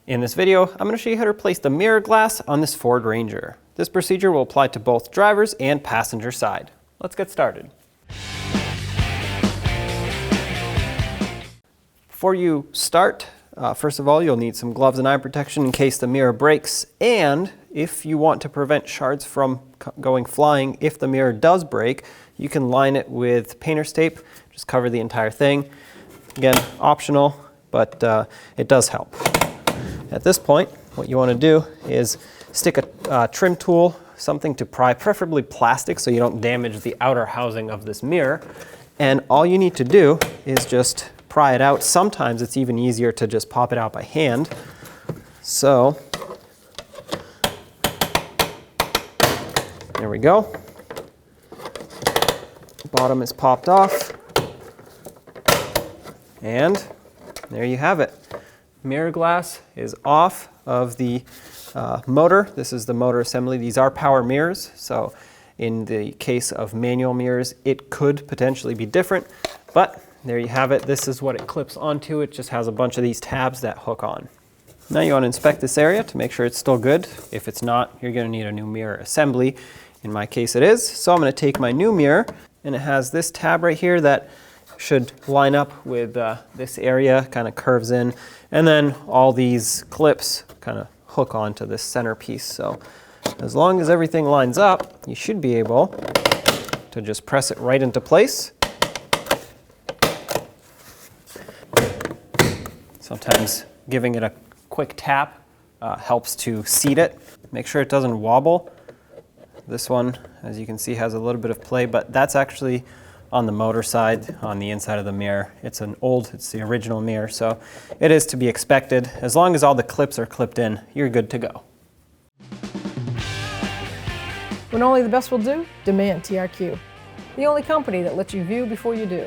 In this video, I'm going to show you how to replace the mirror glass on this Ford Ranger. This procedure will apply to both driver's and passenger side. Let's get started. Before you start, first of all, you'll need some gloves and eye protection in case the mirror breaks, and if you want to prevent shards from going flying, if the mirror does break, you can line it with painter's tape, just cover the entire thing. Again, optional, but it does help. At this point, what you want to do is stick a trim tool, something to pry, preferably plastic so you don't damage the outer housing of this mirror. And all you need to do is just pry it out. Sometimes it's even easier to just pop it out by hand. So, there we go. Bottom is popped off. And there you have it. Mirror glass is off of the motor. This is the motor assembly. These are power mirrors, so in the case of manual mirrors, it could potentially be different, but there you have it. This is what it clips onto. It just has a bunch of these tabs that hook on. Now you want to inspect this area to make sure it's still good. If it's not, you're going to need a new mirror assembly. In my case it is. So I'm going to take my new mirror, and it has this tab right here that should line up with this area, kind of curves in, and then all these clips kind of hook onto this centerpiece. So as long as everything lines up, you should be able to just press it right into place. Sometimes giving it a quick tap helps to seat it. Make sure it doesn't wobble. This one, as you can see, has a little bit of play, but that's actually on the motor side, on the inside of the mirror. It's the original mirror, so it is to be expected. As long as all the clips are clipped in, you're good to go. When only the best will do, demand TRQ. The only company that lets you view before you do.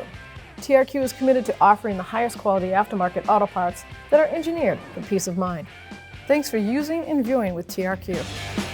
TRQ is committed to offering the highest quality aftermarket auto parts that are engineered for peace of mind. Thanks for using and viewing with TRQ.